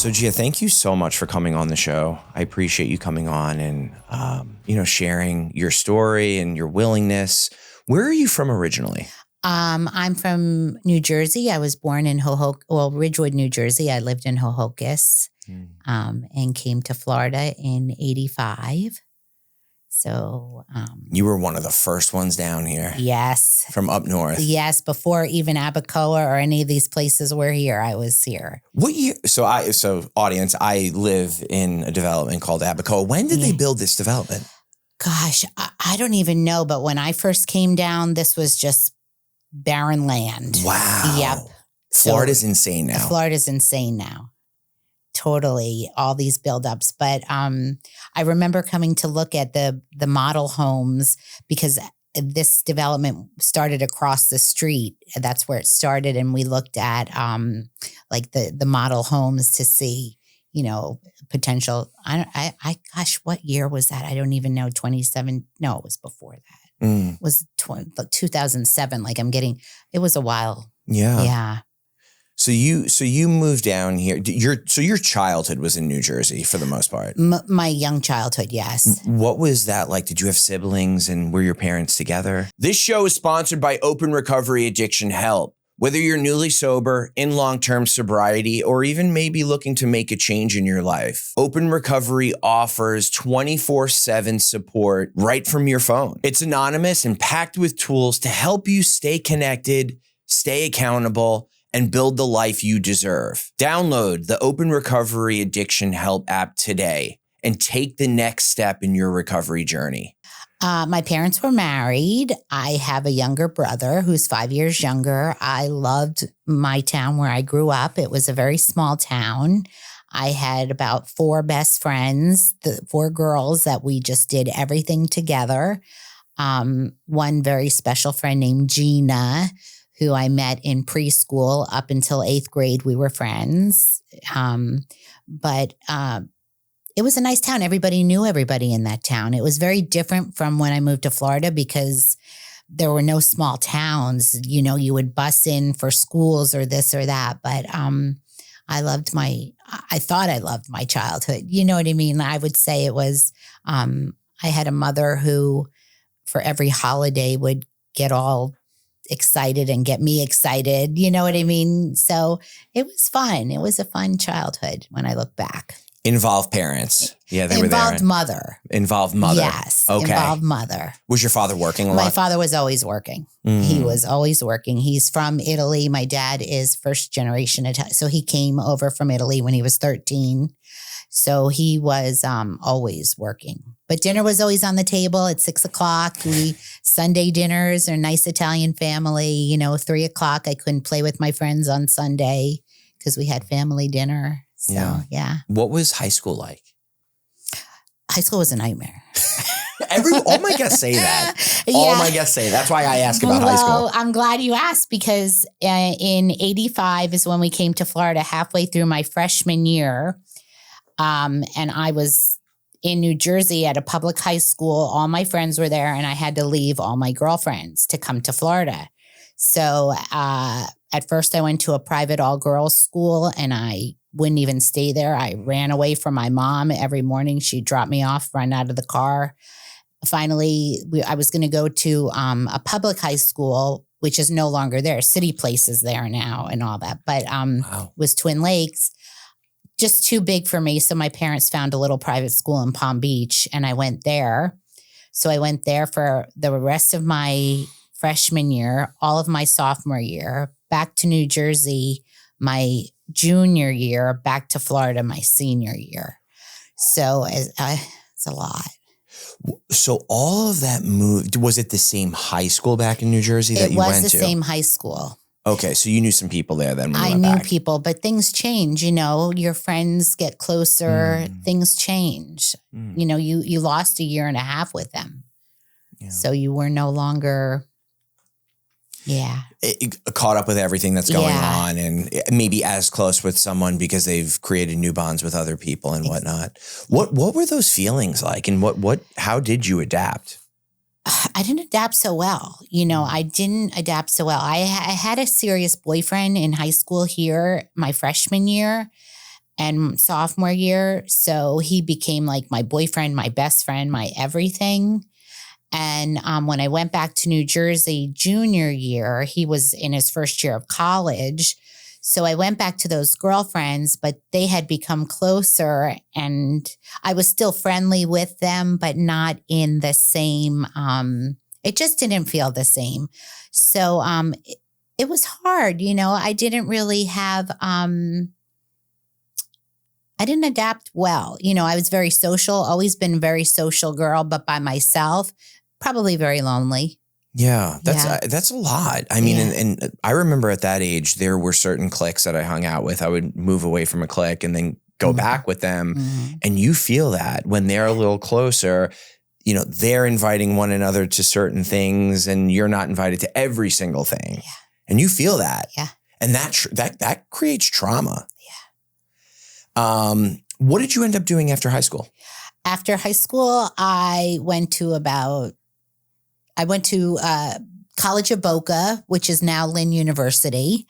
So Gia, thank you so much for coming on the show. I appreciate you coming on and, sharing your story and your willingness. Where are you from originally? I'm from New Jersey. I was born in Ridgewood, New Jersey. I lived in Hohokus and came to Florida in 85. So you were one of the first ones down here. Yes. From up north. Yes. Before even Abacoa or any of these places were here, I was here. What year? So audience, I live in a development called Abacoa. When did they build this development? Gosh, I don't even know. But when I first came down, this was just barren land. Wow. Yep. Florida's insane now. Florida's insane now. Totally, all these buildups. But I remember coming to look at the model homes because this development started across the street. That's where it started. And we looked at like the model homes to see, potential. Gosh, what year was that? I don't even know. 27. No, it was before that. It was 2007. It was a while. Yeah. Yeah. So you moved down here. Your childhood was in New Jersey for the most part. My young childhood, yes. What was that like? Did you have siblings and were your parents together? This show is sponsored by Open Recovery Addiction Help. Whether you're newly sober, in long-term sobriety, or even maybe looking to make a change in your life, Open Recovery offers 24/7 support right from your phone. It's anonymous and packed with tools to help you stay connected, stay accountable, and build the life you deserve. Download the Open Recovery Addiction Help app today and take the next step in your recovery journey. My parents were married. I have a younger brother who's 5 years younger. I loved my town where I grew up. It was a very small town. I had about 4 best friends, the 4 girls that we just did everything together. One very special friend named Gina, who I met in preschool. Up until 8th grade, we were friends. But it was a nice town. Everybody knew everybody in that town. It was very different from when I moved to Florida because there were no small towns. You would bus in for schools or this or that. But I thought I loved my childhood. You know what I mean? I would say it was, I had a mother who for every holiday would get all excited and get me excited. You know what I mean? So it was fun. It was a fun childhood when I look back. Involved parents. Yeah, they were there. Involved mother. Involved mother. Yes. Okay. Involved mother. Was your father working a lot? My father was always working. He was always working. He's from Italy. My dad is first generation Italian. So he came over from Italy when he was 13. So he was always working. But dinner was always on the table at 6 o'clock. Sunday dinners are nice Italian family. 3 o'clock, I couldn't play with my friends on Sunday because we had family dinner. So, yeah. What was high school like? High school was a nightmare. All my guests say that. All my guests say. That's why I ask about high school. Well, I'm glad you asked because in 85 is when we came to Florida halfway through my freshman year. And I was in New Jersey at a public high school. All my friends were there and I had to leave all my girlfriends to come to Florida. So at first I went to a private all-girls school and I wouldn't even stay there. I ran away from my mom every morning. She'd drop me off, run out of the car. Finally, I was going to go to a public high school, which is no longer there. City Place is there now and all that. But was Twin Lakes. Just too big for me. So my parents found a little private school in Palm Beach and I went there. So I went there for the rest of my freshman year, all of my sophomore year, back to New Jersey, my junior year, back to Florida, my senior year. So it's a lot. So all of that moved, was it the same high school back in New Jersey that you went to? It was the same high school. Okay, so you knew some people there then when you I went knew back. people, but things change, your friends get closer, things change. You lost a year and a half with them. Yeah. So you were no longer, caught up with everything that's going on and maybe as close with someone because they've created new bonds with other people and whatnot. What were those feelings like and how did you adapt? I didn't adapt so well. I didn't adapt so well. I had a serious boyfriend in high school here, my freshman year. and sophomore year. So he became like my boyfriend, my best friend, my everything. And when I went back to New Jersey junior year, he was in his first year of college. So I went back to those girlfriends, but they had become closer and I was still friendly with them, but not in the same, it just didn't feel the same. So it was hard, I didn't really have, I didn't adapt well. I was very social, always been a very social girl, but by myself, probably very lonely. Yeah, that's a lot. I mean, and I remember at that age, there were certain cliques that I hung out with. I would move away from a clique and then go back with them. And you feel that when they're a little closer, they're inviting one another to certain things and you're not invited to every single thing. Yeah. And you feel that. Yeah. And that creates trauma. What did you end up doing after high school? After high school, I went to College of Boca, which is now Lynn University,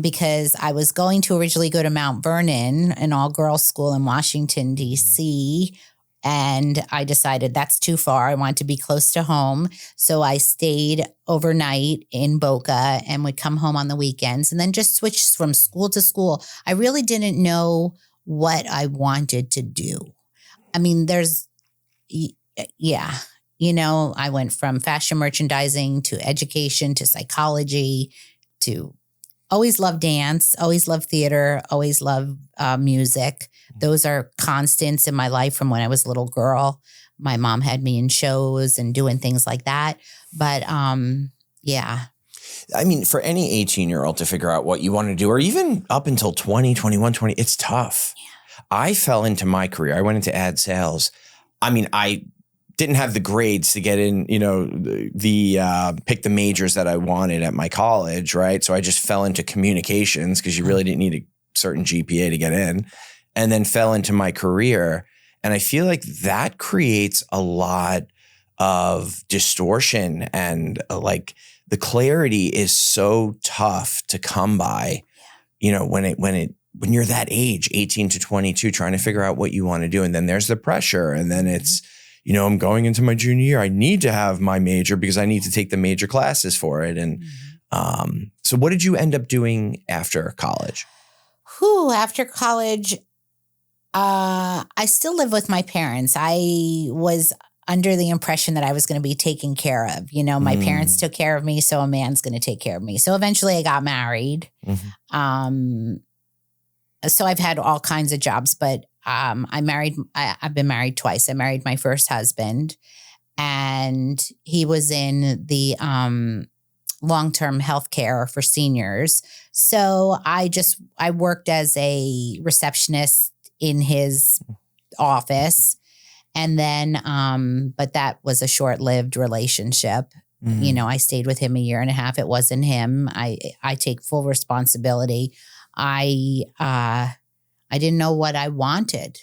because I was going to originally go to Mount Vernon, an all-girls school in Washington, D.C., and I decided that's too far. I wanted to be close to home. So I stayed overnight in Boca and would come home on the weekends and then just switched from school to school. I really didn't know what I wanted to do. I mean, I went from fashion merchandising to education to psychology to always loved dance, always loved theater, always loved music. Those are constants in my life from when I was a little girl. My mom had me in shows and doing things like that. But yeah. I mean, for any 18-year-old to figure out what you want to do, or even up until 20, 21, 20, it's tough. Yeah. I fell into my career. I went into ad sales. I mean, I didn't have the grades to get in, pick the majors that I wanted at my college, right? So I just fell into communications because you really didn't need a certain GPA to get in, and then fell into my career. And I feel like that creates a lot of distortion and like the clarity is so tough to come by, when you're that age, 18 to 22, trying to figure out what you want to do. And then there's the pressure. And then it's, I'm going into my junior year. I need to have my major because I need to take the major classes for it. And so what did you end up doing after college? After college, I still live with my parents. I was under the impression that I was going to be taken care of. My parents took care of me, so a man's going to take care of me. So eventually I got married. So I've had all kinds of jobs, but I've been married twice. I married my first husband and he was in the long-term health care for seniors. So I worked as a receptionist in his office. And then, but that was a short-lived relationship. I stayed with him a year and a half. It wasn't him. I take full responsibility. I didn't know what I wanted.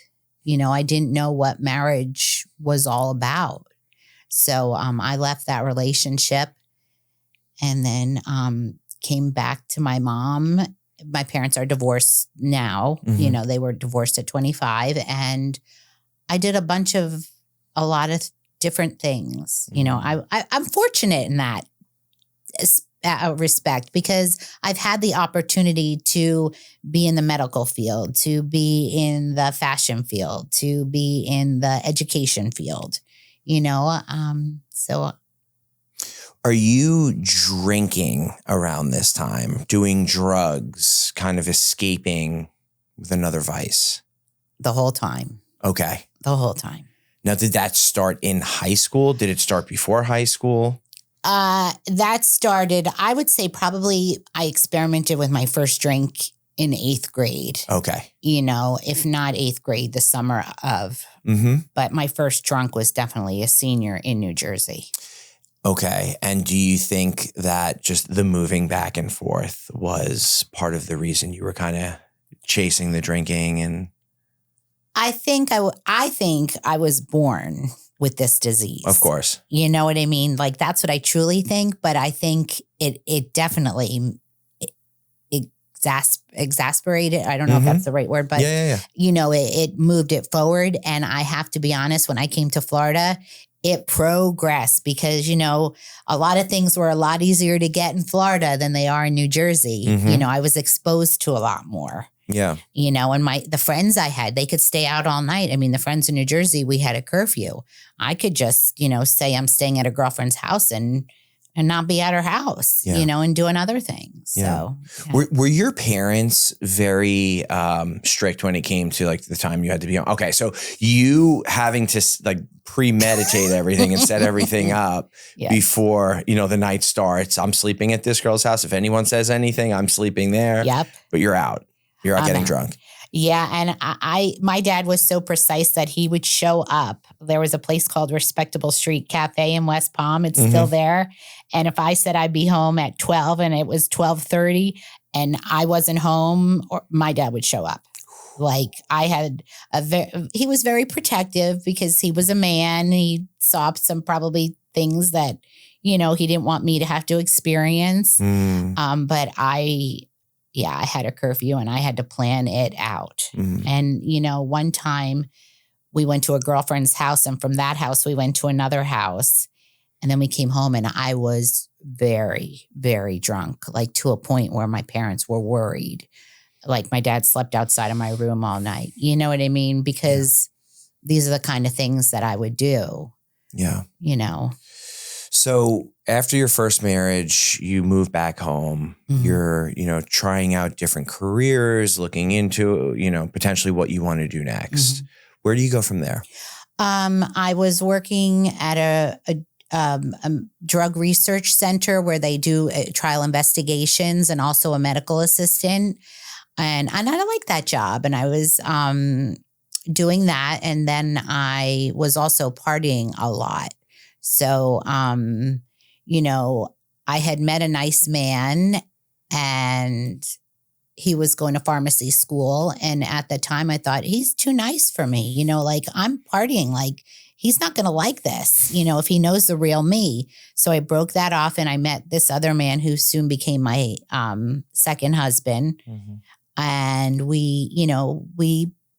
I didn't know what marriage was all about. So I left that relationship and then came back to my mom. My parents are divorced now. They were divorced at 25 and I did a lot of different things. I'm fortunate in that respect because I've had the opportunity to be in the medical field, to be in the fashion field, to be in the education field, so. Are you drinking around this time, doing drugs, kind of escaping with another vice? The whole time. Okay. The whole time. Now, did that start in high school? Did it start before high school? That started, I would say probably I experimented with my first drink in 8th grade. Okay. If not 8th grade, the summer of. But my first drunk was definitely a senior in New Jersey. Okay. And do you think that just the moving back and forth was part of the reason you were kind of chasing the drinking? And I think I was born with this disease. Of course. You know what I mean? Like that's what I truly think. But I think it definitely it exasperated. I don't know if that's the right word, but you know, it moved it forward. And I have to be honest, when I came to Florida, it progressed because, you know, a lot of things were a lot easier to get in Florida than they are in New Jersey. You know, I was exposed to a lot more. Yeah. You know, and the friends I had, they could stay out all night. I mean, the friends in New Jersey, we had a curfew. I could just, you know, say I'm staying at a girlfriend's house and not be at her house, you know, and doing other things. Yeah. So were your parents very strict when it came to like the time you had to be on? Okay. So you having to like premeditate everything and set everything up before, you know, the night starts. I'm sleeping at this girl's house. If anyone says anything, I'm sleeping there. Yep. But you're out. You're out getting drunk. Yeah. And my dad was so precise that he would show up. There was a place called Respectable Street Cafe in West Palm. It's still there. And if I said I'd be home at 12 and it was 12:30 and I wasn't home, my dad would show up. Like I had he was very protective because he was a man. He saw some probably things that, you know, he didn't want me to have to experience. But I had a curfew and I had to plan it out. And, you know, one time we went to a girlfriend's house and from that house, we went to another house and then we came home and I was very, very drunk, like to a point where my parents were worried. Like my dad slept outside of my room all night. You know what I mean? Because these are the kind of things that I would do. Yeah. You know? So after your first marriage, you move back home. You're, you know, trying out different careers, looking into, you know, potentially what you want to do next. Where do you go from there? I was working at a drug research center where they do trial investigations and also a medical assistant. And I like that job. And I was doing that. And then I was also partying a lot. So, you know, I had met a nice man and he was going to pharmacy school. And at the time I thought, he's too nice for me. You know, like I'm partying, like he's not going to like this, you know, if he knows the real me. So I broke that off and I met this other man who soon became my second husband. And we, you know,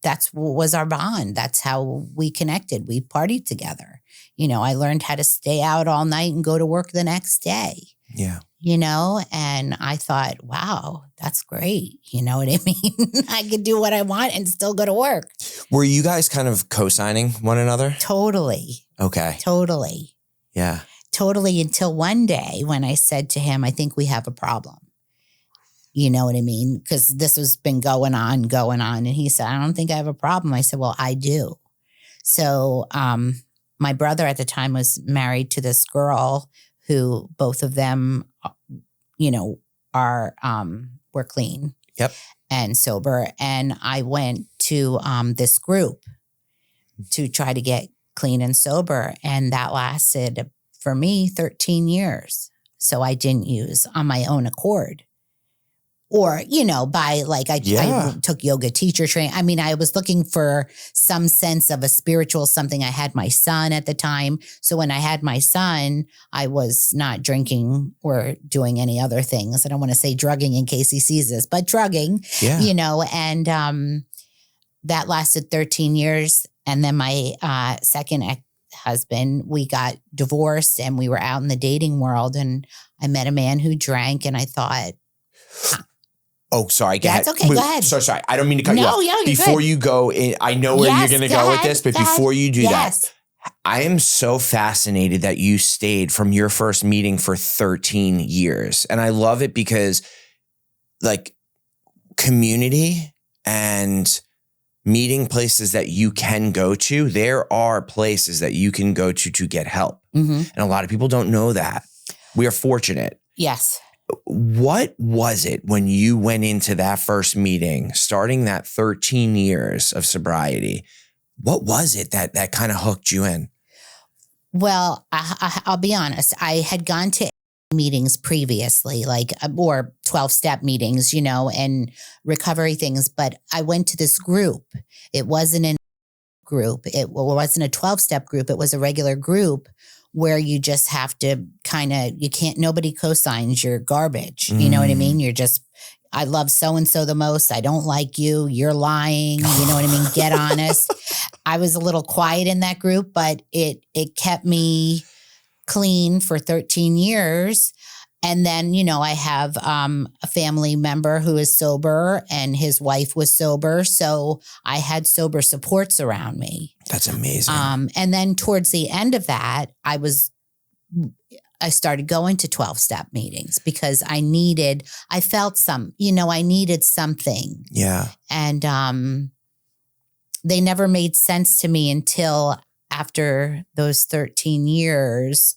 that's what was our bond. That's how we connected. We partied together. You know, I learned how to stay out all night and go to work the next day. Yeah. You know, and I thought, wow, that's great. You know what I mean? I could do what I want and still go to work. Were you guys kind of co-signing one another? Totally. Okay. Totally. Yeah. Totally. Until one day when I said to him, I think we have a problem. You know what I mean? Because this has been going on. And he said, I don't think I have a problem. I said, well, I do. So my brother at the time was married to this girl who both of them, you know, were clean and sober. And I went to this group to try to get clean and sober. And that lasted for me 13 years. So I didn't use on my own accord. Or, you know, by like I took yoga teacher training. I mean, I was looking for some sense of a spiritual something. I had my son at the time. So when I had my son, I was not drinking or doing any other things. I don't want to say drugging in case he sees this, but drugging, you know, and that lasted 13 years. And then my second husband, we got divorced and we were out in the dating world. And I met a man who drank and I thought, oh, sorry. That's okay. Go ahead. So sorry. I don't mean to cut you off. No, before you go in, I know where you're going to go with this, but before you do that, I am so fascinated that you stayed from your first meeting for 13 years. And I love it because like community and meeting places that you can go to, there are places that you can go to get help. And a lot of people don't know that. We are fortunate. Yes. What was it when you went into that first meeting, starting that 13 years of sobriety? What was it that kind of hooked you in? Well, I'll be honest. I had gone to meetings previously, like or 12-step meetings, you know, and recovery things. But I went to this group. It wasn't a group. It wasn't a 12-step group. It was a regular group where you just have to nobody co-signs your garbage. You know what I mean? You're just I love so-and-so the most. I don't like you. You're lying. You know what I mean? Get honest. I was a little quiet in that group, but it kept me clean for 13 years. And then, I have a family member who is sober and his wife was sober. So I had sober supports around me. That's amazing. And then towards the end of that, I started going to 12-step meetings because I needed something. Yeah. And they never made sense to me until after those 13 years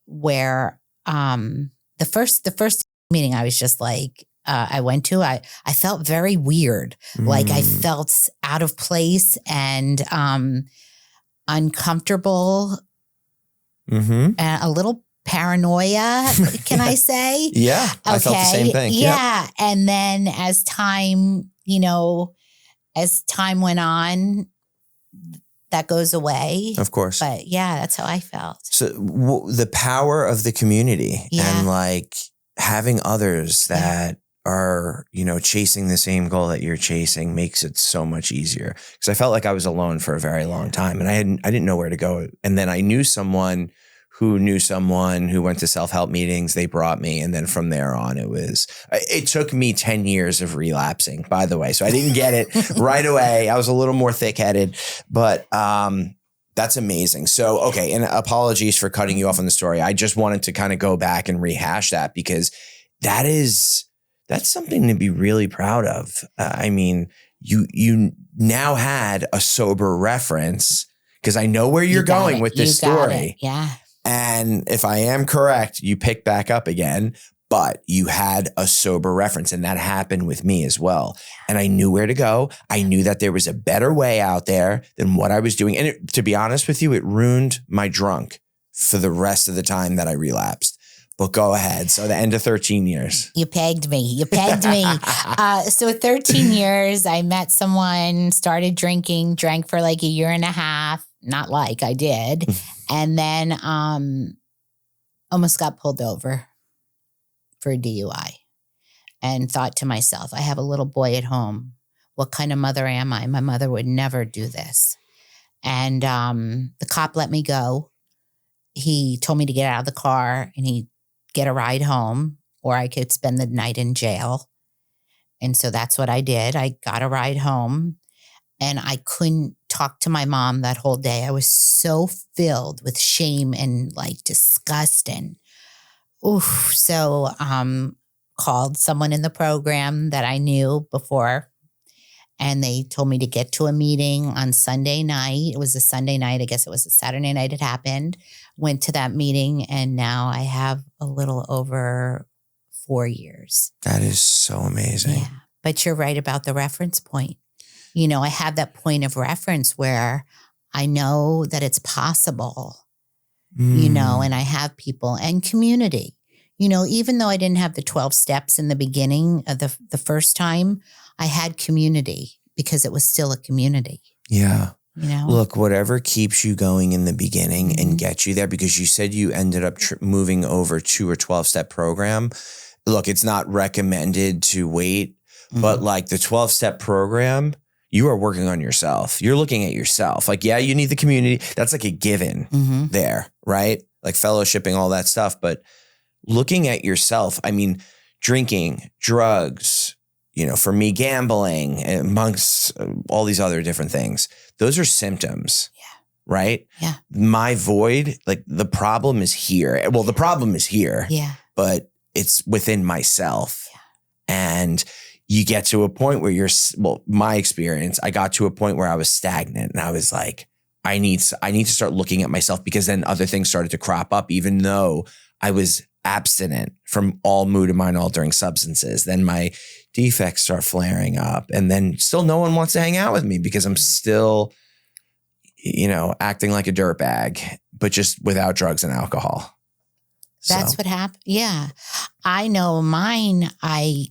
where the first meeting I was just like, I went to, I felt very weird. Like I felt out of place and uncomfortable and a little paranoia, can I say? Yeah, I felt the same thing. Yeah. And then as time went on, that goes away. Of course. But yeah, that's how I felt. So the power of the community and like having others that are, chasing the same goal that you're chasing makes it so much easier. Because I felt like I was alone for a very long time and I didn't know where to go. And then I knew someone who went to self-help meetings. They brought me. And then from there on, it took me 10 years of relapsing, by the way. So I didn't get it right away. I was a little more thick-headed, but that's amazing. So, okay. And apologies for cutting you off on the story. I just wanted to kind of go back and rehash that because that's something to be really proud of. I mean, you now had a sober reference because I know where you're going with this story. Yeah. And if I am correct, you picked back up again, but you had a sober reference and that happened with me as well. And I knew where to go. I knew that there was a better way out there than what I was doing. And to be honest with you, it ruined my drunk for the rest of the time that I relapsed. But go ahead. So the end of 13 years. You pegged me. So 13 years, I met someone, started drinking, drank for like a year and a half. Not like I did. And then almost got pulled over for a DUI and thought to myself, I have a little boy at home. What kind of mother am I? My mother would never do this. And the cop let me go. He told me to get out of the car and he'd get a ride home or I could spend the night in jail. And so that's what I did. I got a ride home. And I couldn't talk to my mom that whole day. I was so filled with shame and like disgust and So called someone in the program that I knew before. And they told me to get to a meeting on Sunday night. It was a Sunday night. I guess it was a Saturday night it happened. Went to that meeting and now I have a little over 4 years. That is so amazing. Yeah. But you're right about the reference point. I have that point of reference where I know that it's possible, and I have people and community. Even though I didn't have the 12 steps in the beginning of the first time, I had community because it was still a community. Yeah. Look, whatever keeps you going in the beginning and gets you there, because you said you ended up moving over to a 12-step program. Look, it's not recommended to wait, but like the 12-step program, you are working on yourself. You're looking at yourself. Like, yeah, you need the community. That's like a given there, right? Like fellowshipping, all that stuff. But looking at yourself, I mean, drinking, drugs, for me, gambling, amongst all these other different things, those are symptoms, right? Yeah. My void, like the problem is here. Well, the problem is here, but it's within myself. Yeah. And you get to a point where my experience, I got to a point where I was stagnant and I was like, I need to start looking at myself, because then other things started to crop up, even though I was abstinent from all mood and mind altering substances. Then my defects start flaring up and then still no one wants to hang out with me because I'm still, acting like a dirtbag, but just without drugs and alcohol. That's what happened. Yeah. I know mine. I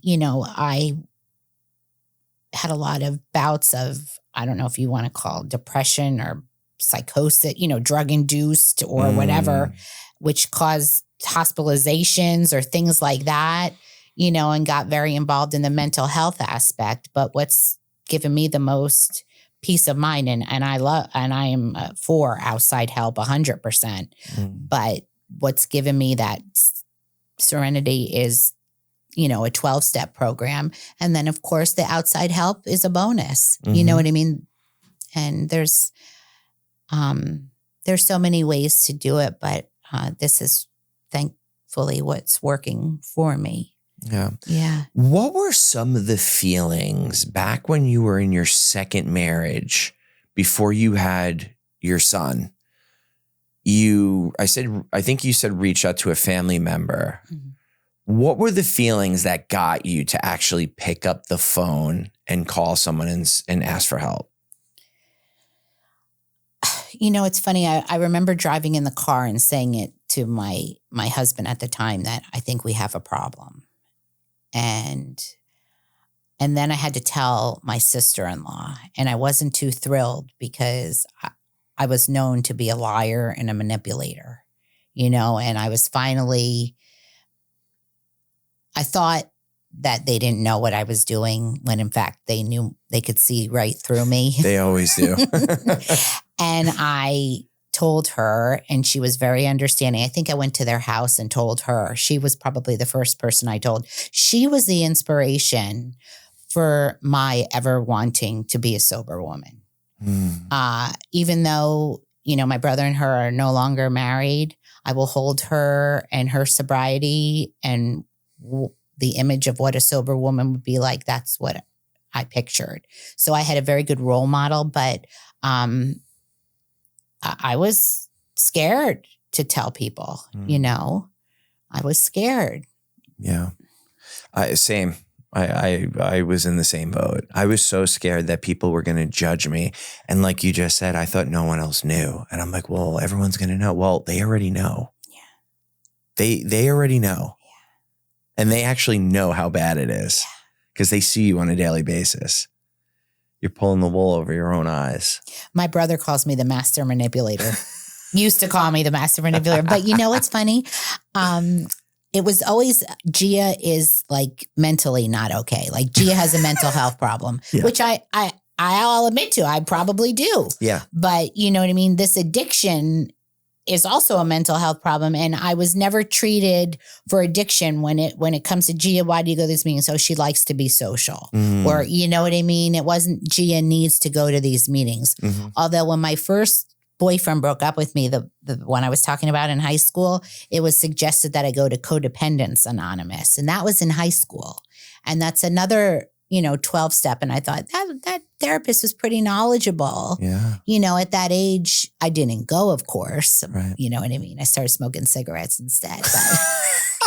had a lot of bouts of, I don't know if you want to call depression or psychosis, drug induced or whatever, which caused hospitalizations or things like that. and got very involved in the mental health aspect. But what's given me the most peace of mind, and I am for outside help 100%. But what's given me that serenity is, a 12-step program. And then, of course, the outside help is a bonus. You know what I mean? And there's so many ways to do it, but this is thankfully what's working for me. Yeah. Yeah. What were some of the feelings back when you were in your second marriage before you had your son? I think you said reach out to a family member. What were the feelings that got you to actually pick up the phone and call someone and ask for help? It's funny. I remember driving in the car and saying it to my husband at the time that I think we have a problem. And then I had to tell my sister-in-law, and I wasn't too thrilled because I was known to be a liar and a manipulator, and I was finally, I thought that they didn't know what I was doing when in fact they knew, they could see right through me. They always do. And I told her, and she was very understanding. I think I went to their house and told her. She was probably the first person I told. She was the inspiration for my ever wanting to be a sober woman. Even though, my brother and her are no longer married, I will hold her and her sobriety and the image of what a sober woman would be like. That's what I pictured. So I had a very good role model, but I was scared to tell people, I was scared. Yeah. Same. I was in the same boat. I was so scared that people were going to judge me. And like you just said, I thought no one else knew. And I'm like, well, everyone's going to know. Well, they already know. Yeah. They already know. Yeah. And they actually know how bad it is because they see you on a daily basis. You're pulling the wool over your own eyes. My brother calls me the master manipulator. Used to call me the master manipulator. But you know what's funny? It was always, Gia is like mentally not okay. Like Gia has a mental health problem, which I'll admit to, I probably do. Yeah. But you know what I mean? This addiction is also a mental health problem. And I was never treated for addiction when it comes to Gia. Why do you go to these meetings? So she likes to be social, or you know what I mean? It wasn't Gia needs to go to these meetings. Although when my first boyfriend broke up with me, the one I was talking about in high school, it was suggested that I go to Codependence Anonymous. And that was in high school. And that's another, 12-step. And I thought that therapist was pretty knowledgeable. Yeah. At that age, I didn't go, of course. Right. You know what I mean? I started smoking cigarettes instead.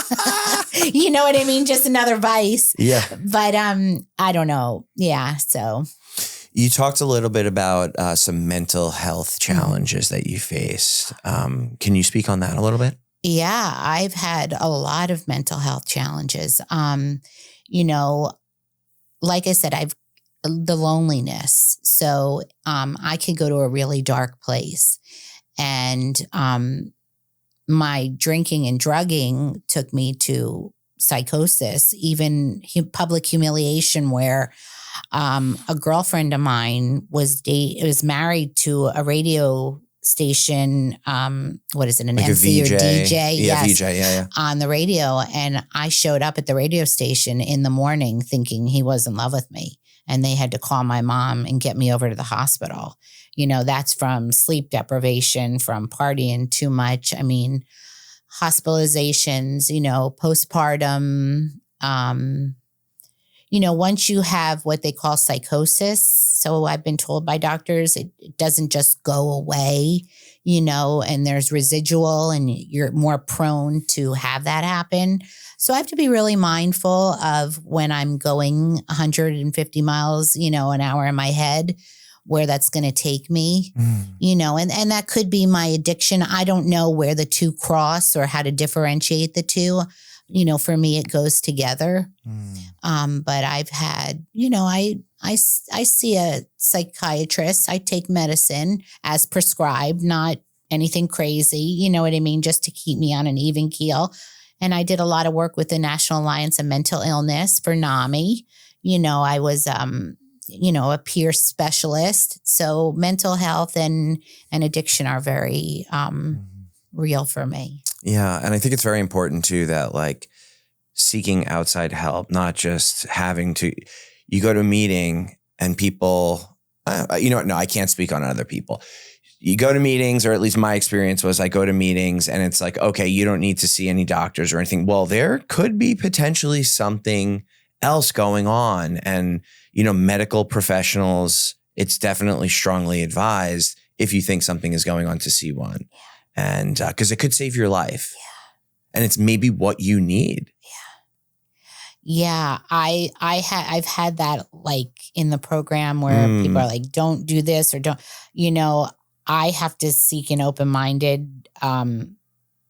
But you know what I mean? Just another vice. Yeah. But I don't know. Yeah. So you talked a little bit about some mental health challenges that you faced. Can you speak on that a little bit? Yeah, I've had a lot of mental health challenges. Like I said, I've the loneliness. So I could go to a really dark place. And my drinking and drugging took me to psychosis, even public humiliation, where a girlfriend of mine was married to a radio station. What is it? An like MC or DJ? Yeah, yes, VJ. Yeah. On the radio. And I showed up at the radio station in the morning thinking he was in love with me. And they had to call my mom and get me over to the hospital. That's from sleep deprivation, from partying too much. I mean, hospitalizations, postpartum. Once you have what they call psychosis, so I've been told by doctors, it doesn't just go away, and there's residual and you're more prone to have that happen. So I have to be really mindful of when I'm going 150 miles, an hour in my head, where that's going to take me, and that could be my addiction. I don't know where the two cross or how to differentiate the two. For me, it goes together. But I've had, I see a psychiatrist. I take medicine as prescribed, not anything crazy. You know what I mean? Just to keep me on an even keel. And I did a lot of work with the National Alliance of Mental Illness for NAMI. I was, a peer specialist. So mental health and addiction are very real for me. Yeah. And I think it's very important too that like seeking outside help, not just you go to a meeting and people, no, I can't speak on other people. You go to meetings, or at least my experience was I go to meetings and it's like, okay, you don't need to see any doctors or anything. Well, there could be potentially something else going on. And, medical professionals, it's definitely strongly advised if you think something is going on to see one. And because it could save your life. And it's maybe what you need. Yeah, I've had that like in the program where people are like, don't do this or don't, I have to seek an open-minded,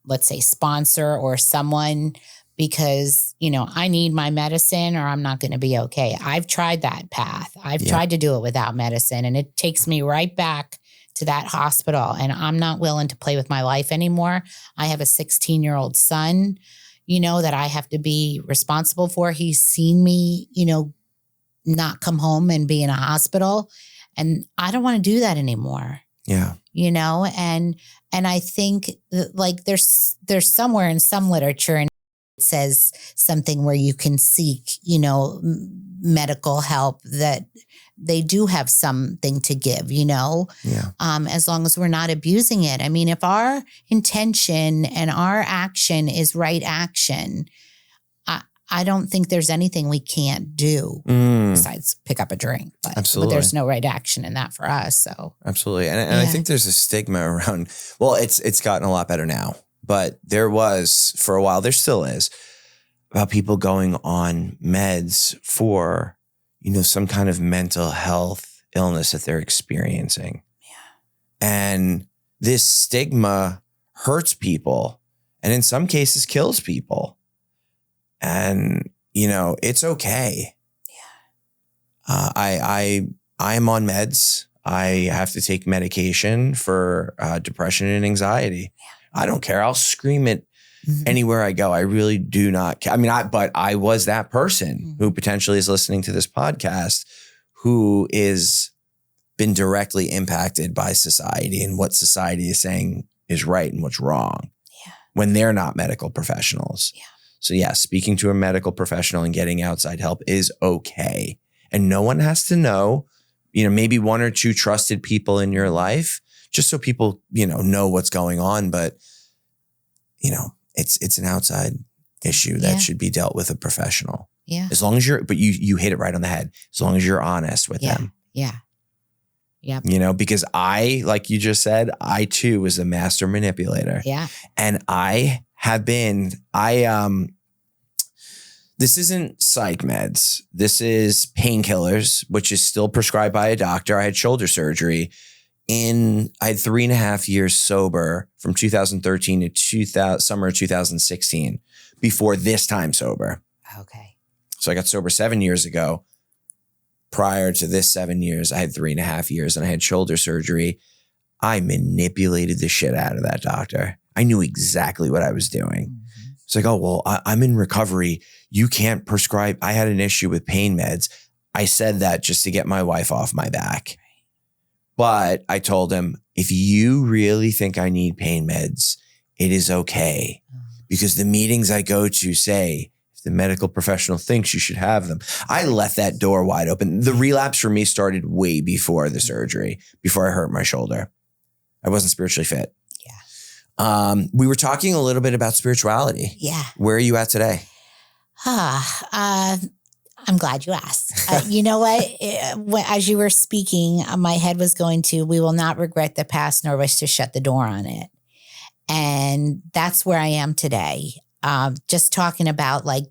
let's say sponsor or someone because, I need my medicine or I'm not going to be okay. I've tried that path. I've tried to do it without medicine and it takes me right back to that hospital and I'm not willing to play with my life anymore. I have a 16-year-old son, that I have to be responsible for. He's seen me, not come home and be in a hospital. And I don't want to do that anymore. Yeah. And I think like there's somewhere in some literature and it says something where you can seek, medical help that they do have something to give, as long as we're not abusing it. I mean, if our intention and our action is right action, I don't think there's anything we can't do besides pick up a drink. Absolutely. But there's no right action in that for us. So absolutely. And I think there's a stigma around, well, it's gotten a lot better now, but there was for a while, there still is, about people going on meds for, some kind of mental health illness that they're experiencing. Yeah. And this stigma hurts people and in some cases kills people. And, it's okay. Yeah. I am on meds. I have to take medication for depression and anxiety. Yeah. I don't care. I'll scream it anywhere I go. I really do not care. I mean, but I was that person who potentially is listening to this podcast who is been directly impacted by society and what society is saying is right and what's wrong when they're not medical professionals. Yeah. So speaking to a medical professional and getting outside help is okay. And no one has to know, maybe one or two trusted people in your life, just so people, know what's going on. But, it's an outside issue that should be dealt with a professional. Yeah. As long as but you hit it right on the head. As long as you're honest with them. Yeah. Yeah. Because like you just said, I too was a master manipulator. Yeah. And I have been, this isn't psych meds. This is painkillers, which is still prescribed by a doctor. I had shoulder surgery. I had 3.5 years sober from 2013 to summer of 2016 before this time sober. Okay. So I got sober 7 years ago. Prior to this 7 years, I had 3.5 years and I had shoulder surgery. I manipulated the shit out of that doctor. I knew exactly what I was doing. Mm-hmm. It's like, oh, well, I'm in recovery. You can't prescribe. I had an issue with pain meds. I said that just to get my wife off my back. But I told him, if you really think I need pain meds, it is okay. Because the meetings I go to say, if the medical professional thinks you should have them, I left that door wide open. The relapse for me started way before the surgery, before I hurt my shoulder. I wasn't spiritually fit. Yeah. We were talking a little bit about spirituality. Yeah. Where are you at today? I'm glad you asked. You know what? As you were speaking, my head was going to, we will not regret the past nor wish to shut the door on it. And that's where I am today. Just talking about like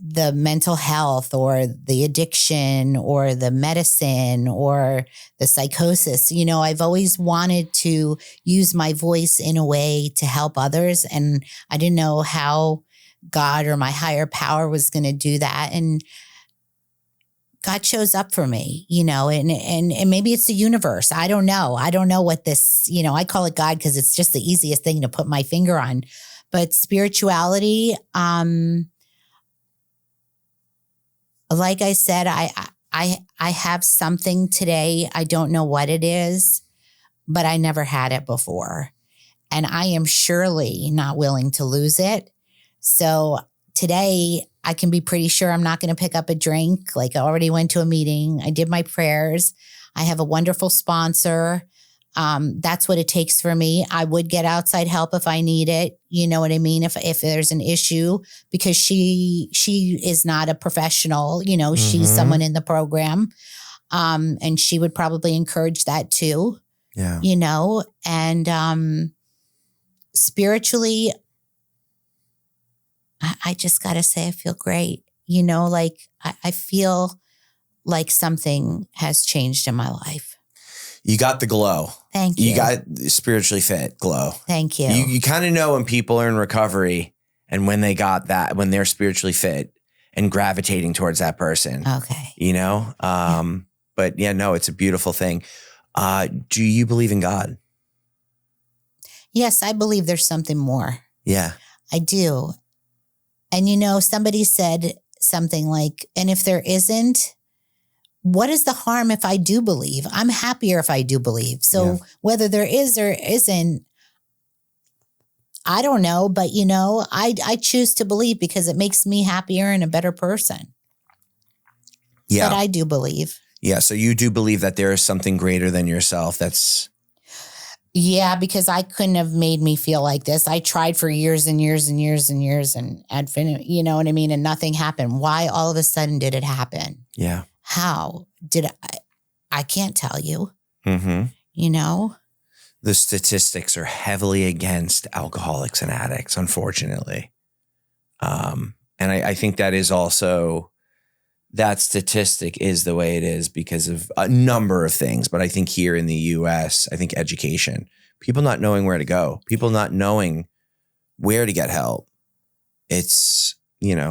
the mental health or the addiction or the medicine or the psychosis. I've always wanted to use my voice in a way to help others. And I didn't know how God or my higher power was going to do that. And God shows up for me, and maybe it's the universe. I don't know. I don't know what this, I call it God because it's just the easiest thing to put my finger on. But spirituality, like I said, I have something today. I don't know what it is, but I never had it before. And I am surely not willing to lose it. So today I can be pretty sure I'm not going to pick up a drink. Like I already went to a meeting. I did my prayers. I have a wonderful sponsor. That's what it takes for me. I would get outside help if I need it. You know what I mean? If there's an issue, because she is not a professional, she's someone in the program. And she would probably encourage that too. Yeah. And spiritually, I just got to say, I feel great. I feel like something has changed in my life. You got the glow. Thank you. You got spiritually fit glow. Thank you. You kind of know when people are in recovery and when they got that, when they're spiritually fit and gravitating towards that person. Okay. But yeah, no, it's a beautiful thing. Do you believe in God? Yes, I believe there's something more. Yeah. I do. And somebody said something like, and if there isn't, what is the harm if I do believe? I'm happier if I do believe. So whether there is or isn't, I don't know. But, I choose to believe because it makes me happier and a better person. Yeah. But I do believe. Yeah. So you do believe that there is something greater than yourself. Yeah, because I couldn't have made me feel like this. I tried for years and years and years and years and you know what I mean? And nothing happened. Why all of a sudden did it happen? Yeah. How did I can't tell you, Mm-hmm. The statistics are heavily against alcoholics and addicts, unfortunately. And I think that is also, that statistic is the way it is because of a number of things. But I think here in the US, I think education, people not knowing where to go, people not knowing where to get help. It's,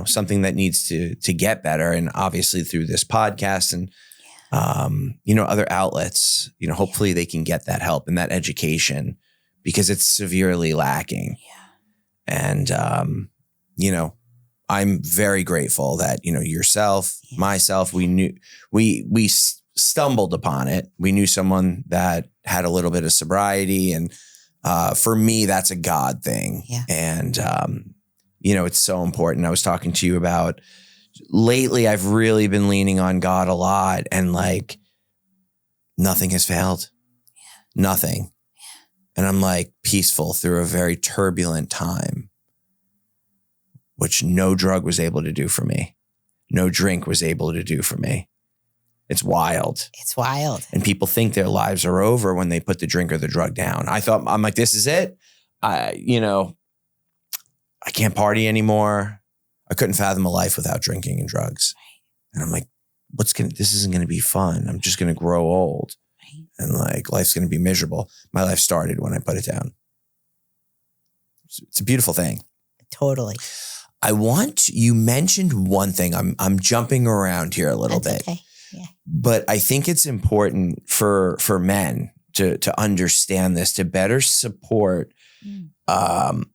something that needs to get better. And obviously through this podcast and, other outlets, hopefully they can get that help and that education because it's severely lacking. Yeah. And, I'm very grateful that, yourself, myself, we stumbled upon it. We knew someone that had a little bit of sobriety. And for me, that's a God thing. Yeah. And, it's so important. I was talking to you about lately, I've really been leaning on God a lot and nothing has failed. Yeah. Nothing. Yeah. And I'm peaceful through a very turbulent time, which no drug was able to do for me. No drink was able to do for me. It's wild. It's wild. And people think their lives are over when they put the drink or the drug down. I'm like, this is it. I can't party anymore. I couldn't fathom a life without drinking and drugs. Right. And I'm like, this isn't going to be fun. I'm just going to grow old. Right. And life's going to be miserable. My life started when I put it down. It's a beautiful thing. Totally. You mentioned one thing. I'm jumping around here a little bit. Okay. Yeah. But I think it's important for men to understand this, to better support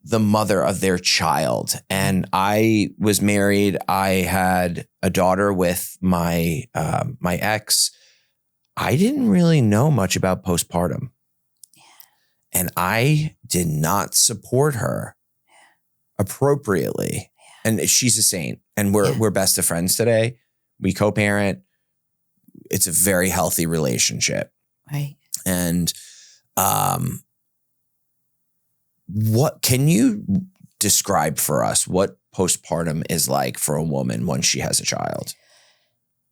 the mother of their child. And I was married. I had a daughter with my ex. I didn't really know much about postpartum. Yeah. And I did not support her appropriately. Yeah. And she's a saint. And we're best of friends today. We co-parent. It's a very healthy relationship. Right. And what can you describe for us what postpartum is like for a woman once she has a child?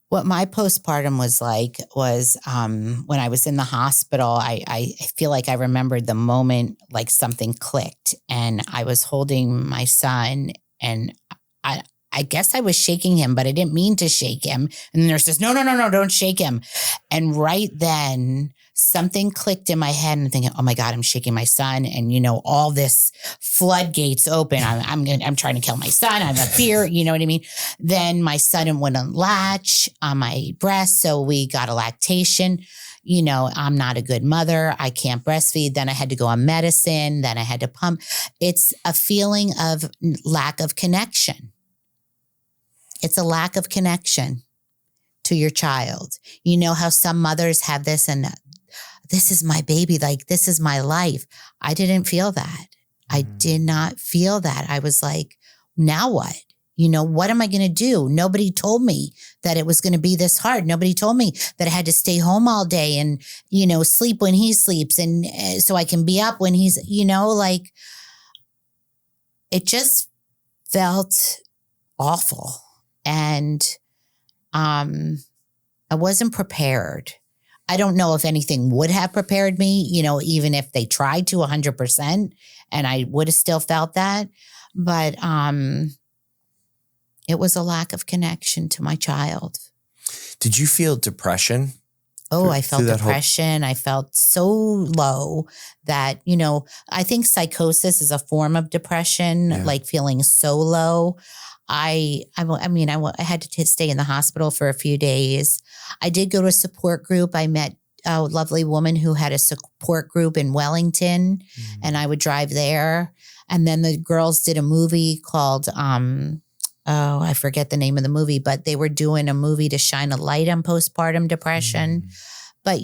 What my postpartum was like was when I was in the hospital, I feel like I remembered the moment like something clicked and I was holding my son and I guess I was shaking him, but I didn't mean to shake him. And the nurse says, no, don't shake him. And right then something clicked in my head and I'm thinking, oh my God, I'm shaking my son. And all this floodgates open. I'm trying to kill my son. I'm a fear. You know what I mean? Then my son wouldn't latch on my breast. So we got a lactation. I'm not a good mother. I can't breastfeed. Then I had to go on medicine. Then I had to pump. It's a feeling of lack of connection. It's a lack of connection to your child. You know how some mothers have this and this is my baby. Like, this is my life. I didn't feel that. I did not feel that. I was like, now what? What am I going to do? Nobody told me that it was going to be this hard. Nobody told me that I had to stay home all day and, sleep when he sleeps. And so I can be up when he's, like, it just felt awful. And I wasn't prepared. I don't know if anything would have prepared me, even if they tried to 100%, and I would have still felt that. But it was a lack of connection to my child. Did you feel depression? Oh, I felt depression. I felt so low that, I think psychosis is a form of depression, like feeling so low. I had to stay in the hospital for a few days. I did go to a support group. I met a lovely woman who had a support group in Wellington, and I would drive there. And then the girls did a movie called, I forget the name of the movie, but they were doing a movie to shine a light on postpartum depression. But,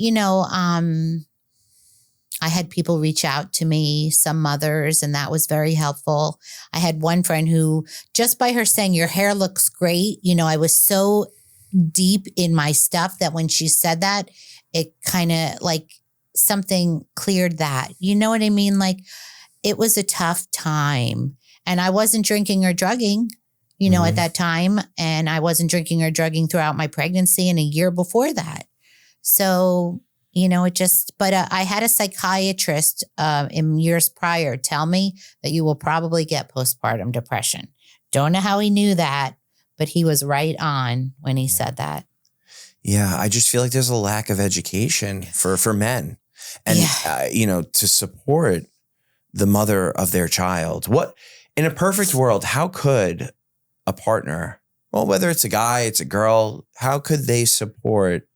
I had people reach out to me, some mothers, and that was very helpful. I had one friend who, just by her saying, your hair looks great, I was so deep in my stuff that when she said that, it kind of like something cleared that. You know what I mean? Like, it was a tough time. And I wasn't drinking or drugging, at that time. And I wasn't drinking or drugging throughout my pregnancy and a year before that. So, but I had a psychiatrist in years prior tell me that you will probably get postpartum depression. Don't know how he knew that, but he was right on when he said that. Yeah, I just feel like there's a lack of education for men. And, to support the mother of their child. What, in a perfect world, how could a partner, well, whether it's a guy, it's a girl, how could they support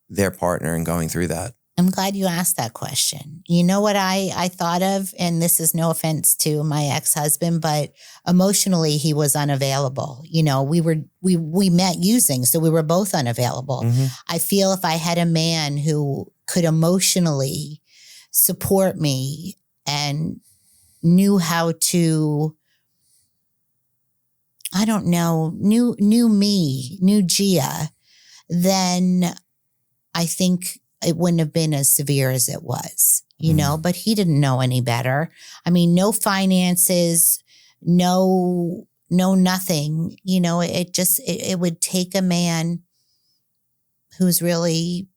their partner in going through that? I'm glad you asked that question. You know what I thought of, and this is no offense to my ex-husband, but emotionally he was unavailable. We met using, so we were both unavailable. I feel if I had a man who could emotionally support me and knew how to, knew me, knew Gia, then I think it wouldn't have been as severe as it was, but he didn't know any better. I mean, no finances, no nothing, it would take a man who's really,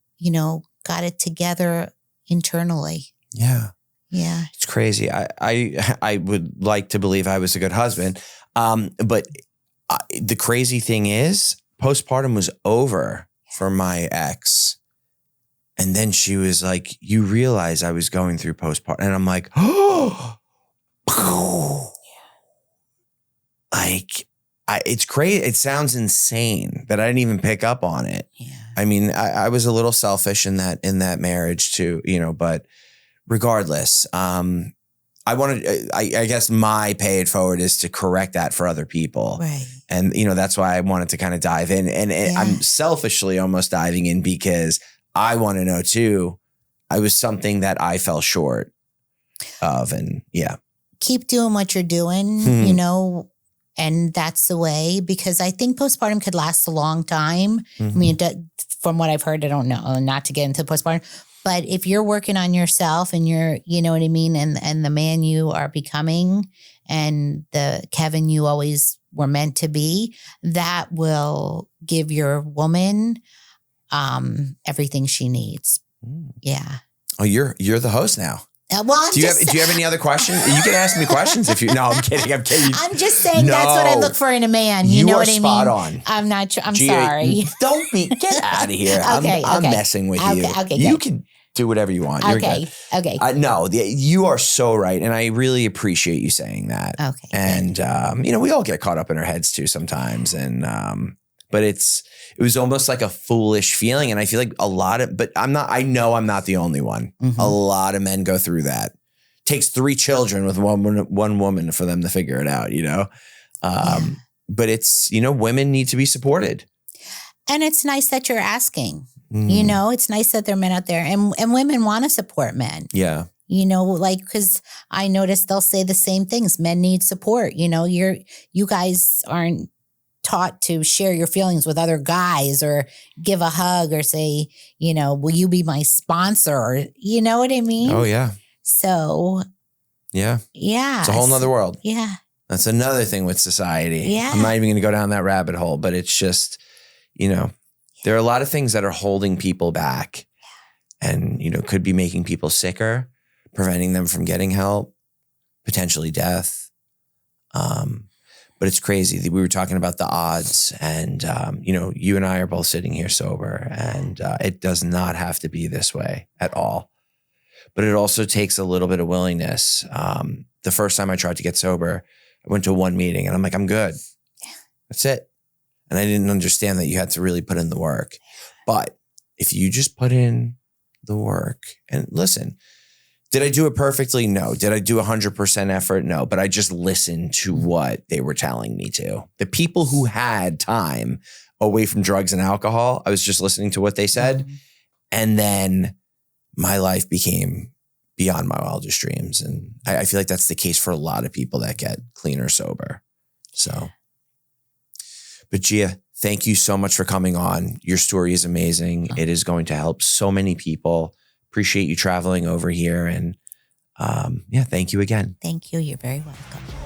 got it together internally. Yeah. Yeah. It's crazy. I would like to believe I was a good husband. But the crazy thing is postpartum was over for my ex. And then she was like, you realize I was going through postpartum. And I'm like, it's crazy. It sounds insane that I didn't even pick up on it. Yeah. I mean, I was a little selfish in that marriage too, but regardless, I guess my pay it forward is to correct that for other people. Right. And, that's why I wanted to kind of dive in. And I'm selfishly almost diving in because I want to know too, I was something that I fell short of. And keep doing what you're doing, and that's the way, because I think postpartum could last a long time. I mean, from what I've heard, I don't know, not to get into postpartum, but if you're working on yourself and you're, you know what I mean? And the man you are becoming and the Kevin you always were meant to be, that will give your woman everything she needs. Yeah. Oh, you're the host now. Well, do you have any other questions? You can ask me questions if you. No, I'm kidding. I'm just saying that's what I look for in a man. You know what I mean? You are spot on. I'm not. I'm sorry. Don't get out of here. Okay, I'm messing with you. Okay. You can do whatever you want. You're good. Okay. No, you are so right, and I really appreciate you saying that. Okay. And we all get caught up in our heads too sometimes, and but it was almost like a foolish feeling. And I feel like I know I'm not the only one. Mm-hmm. A lot of men go through that. Takes 3 children with one woman for them to figure it out, But it's, women need to be supported. And it's nice that you're asking, it's nice that there are men out there and women want to support men. Yeah. Because I noticed they'll say the same things. Men need support. You guys aren't taught to share your feelings with other guys or give a hug or say, will you be my sponsor? Or, you know what I mean? Oh, yeah. So. Yeah. Yeah. It's a whole nother world. Yeah. That's another thing with society. Yeah. I'm not even going to go down that rabbit hole, but it's just, there are a lot of things that are holding people back and, could be making people sicker, preventing them from getting help, potentially death. But it's crazy. We were talking about the odds and, you and I are both sitting here sober and it does not have to be this way at all. But it also takes a little bit of willingness. The first time I tried to get sober, I went to one meeting and I'm like, I'm good. That's it. And I didn't understand that you had to really put in the work. But if you just put in the work and listen, did I do it perfectly? No. Did I do 100% effort? No. But I just listened to what they were telling me to. The people who had time away from drugs and alcohol, I was just listening to what they said. Mm-hmm. And then my life became beyond my wildest dreams. And I feel like that's the case for a lot of people that get clean or sober. So, but Gia, thank you so much for coming on. Your story is amazing. It is going to help so many people. Appreciate you traveling over here. And thank you again. Thank you. You're very welcome.